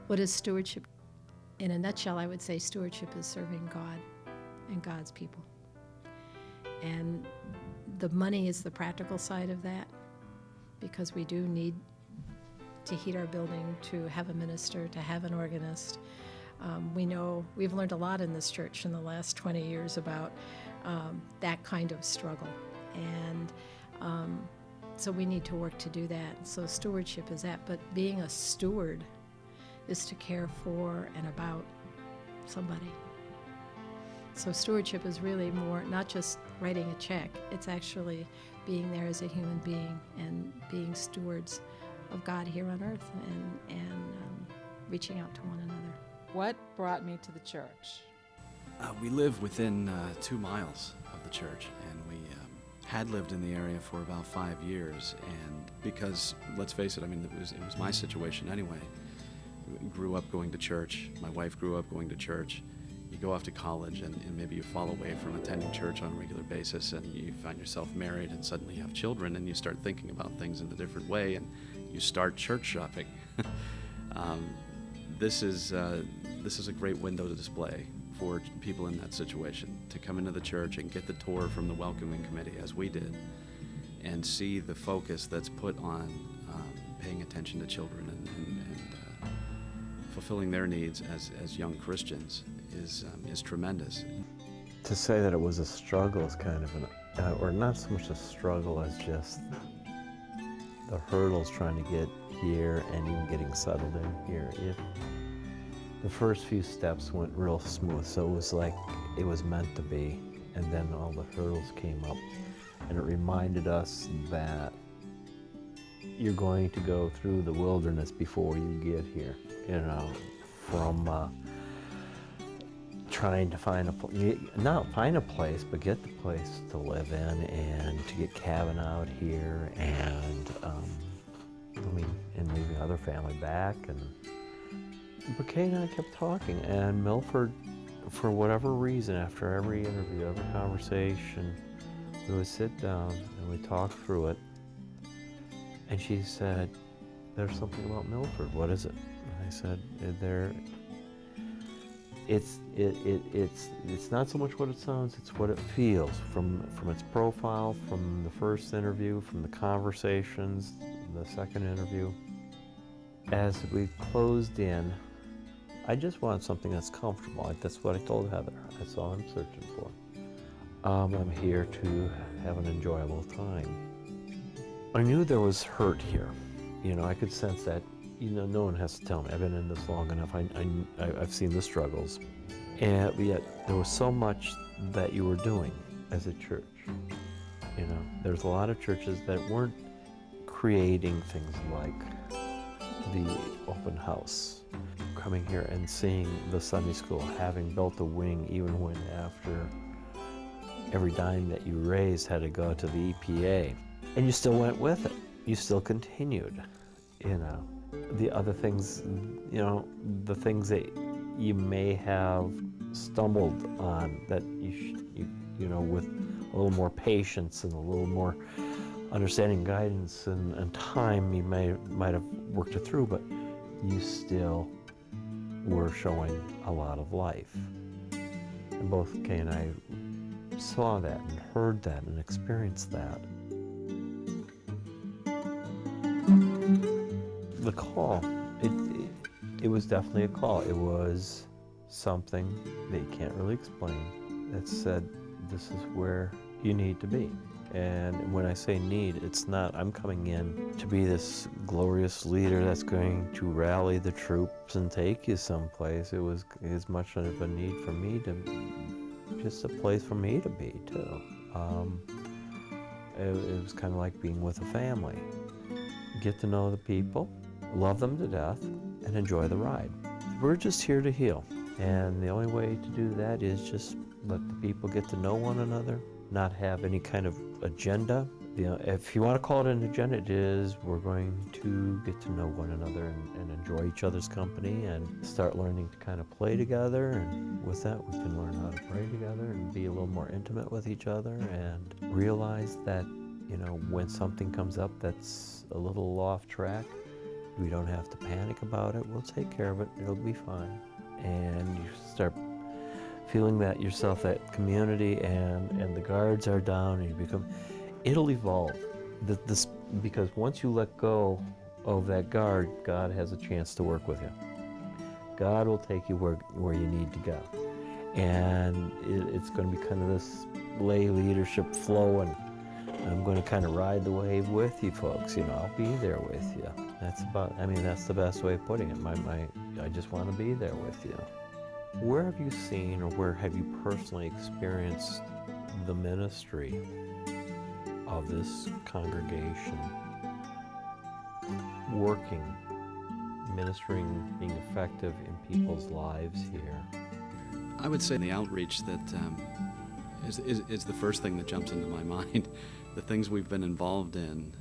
What is stewardship? In a nutshell, I would say stewardship is serving God and God's people. And the money is the practical side of that, because we do need to heat our building, to have a minister, to have an organist. We know we've learned a lot in this church in the last 20 years about that kind of struggle. And so we need to work to do that. So stewardship is that. But being a steward is to care for and about somebody. So stewardship is really more not just writing a check, it's actually being there as a human being and being stewards of God here on earth and reaching out to one another. What brought me to the church? We live within 2 miles of the church, and we had lived in the area for about 5 years. And because, let's face it, I mean, it was my situation anyway. We grew up going to church. My wife grew up going to church. You go off to college, and maybe you fall away from attending church on a regular basis, and you find yourself married, and suddenly you have children, and you start thinking about things in a different way, and you start church shopping. This is a great window to display for people in that situation, to come into the church and get the tour from the welcoming committee, as we did, and see the focus that's put on paying attention to children and fulfilling their needs as young Christians is tremendous. To say that it was a struggle is kind of or not so much a struggle as just the hurdles trying to get here and even getting settled in here. The first few steps went real smooth, so it was like it was meant to be, and then all the hurdles came up, and it reminded us that you're going to go through the wilderness before you get here, from trying to find not find a place, but get the place to live in, and to get cabin out here, and and leaving other family back. But Kay and I kept talking, and Milford, for whatever reason, after every interview, every conversation, we would sit down and we talk through it, and she said, "There's something about Milford. What is it?" And I said, It's not so much what it sounds, it's what it feels from its profile, from the first interview, from the conversations, the second interview. As we closed in, I just wanted something that's comfortable. That's what I told Heather. That's all I'm searching for. I'm here to have an enjoyable time. I knew there was hurt here. I could sense that. No one has to tell me. I've been in this long enough. I've seen the struggles. And yet there was so much that you were doing as a church. There's a lot of churches that weren't creating things like the open house, coming here and seeing the Sunday school, having built a wing even when after every dime that you raised had to go to the EPA. And you still went with it. You still continued, The other things, the things that you may have stumbled on that with a little more patience and a little more understanding, guidance, and time, you might have worked it through, but you still were showing a lot of life. And both Kay and I saw that and heard that and experienced that. The call, it was definitely a call. It was something that you can't really explain that said, this is where you need to be. And when I say need, it's not, I'm coming in to be this glorious leader that's going to rally the troops and take you someplace. It was as much of a need for me to, just a place for me to be too. It was kind of like being with a family. Get to know the people, love them to death, and enjoy the ride. We're just here to heal. And the only way to do that is just let the people get to know one another, not have any kind of agenda. If you want to call it an agenda, it is we're going to get to know one another and enjoy each other's company and start learning to kind of play together. And with that, we can learn how to pray together and be a little more intimate with each other and realize that, when something comes up that's a little off track, We don't have to panic about it. We'll take care of it. It'll be fine. And you start feeling that yourself, that community, and the guards are down, and you become, it'll evolve. Because once you let go of that guard, God has a chance to work with you. God will take you where you need to go. And it's going to be kind of this lay leadership flow, and I'm going to kind of ride the wave with you folks. I'll be there with you. That's the best way of putting it. I just want to be there with you. Where have you seen, or where have you personally experienced the ministry of this congregation working, ministering, being effective in people's lives here? I would say the outreach that is the first thing that jumps into my mind. The things we've been involved in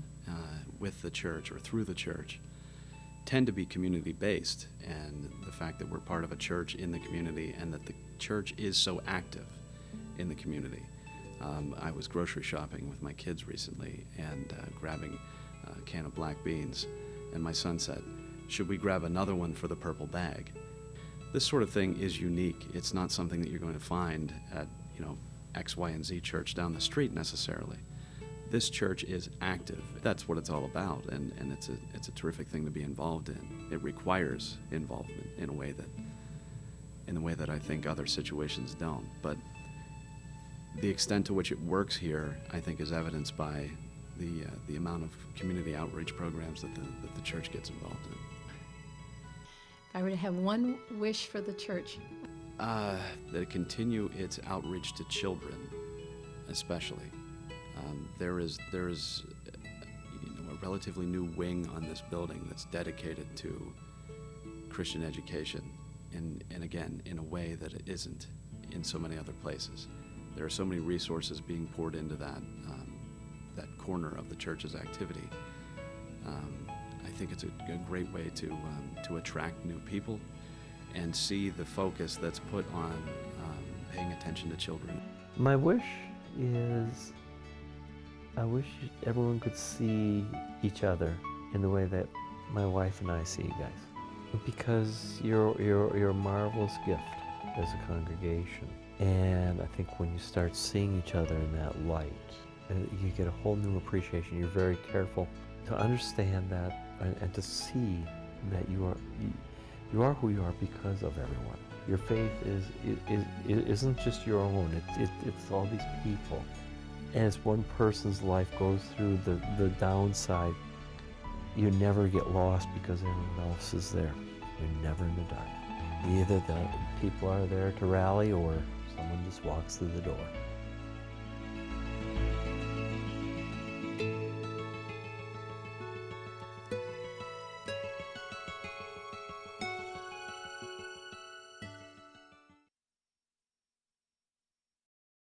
with the church or through the church tend to be community-based, and the fact that we're part of a church in the community and that the church is so active in the community. I was grocery shopping with my kids recently and grabbing a can of black beans, and my son said, "Should we grab another one for the purple bag?" This sort of thing is unique. It's not something that you're going to find at, X, Y, and Z church down the street necessarily. This church is active. That's what it's all about, and it's a terrific thing to be involved in. It requires involvement in a way that I think other situations don't. But the extent to which it works here, I think, is evidenced by the amount of community outreach programs that the church gets involved in. If I were to have one wish for the church, That it continue its outreach to children, especially. There is a relatively new wing on this building that's dedicated to Christian education, and again, in a way that it isn't in so many other places. There are so many resources being poured into that corner of the church's activity. I think it's a great way to attract new people and see the focus that's put on paying attention to children. My wish is, I wish everyone could see each other in the way that my wife and I see you guys. Because you're a marvelous gift as a congregation. And I think when you start seeing each other in that light, you get a whole new appreciation. You're very careful to understand that and to see that you are who you are because of everyone. Your faith isn't just your own. It's all these people. And as one person's life goes through the downside, you never get lost because everyone else is there. You're never in the dark. Either the people are there to rally or someone just walks through the door.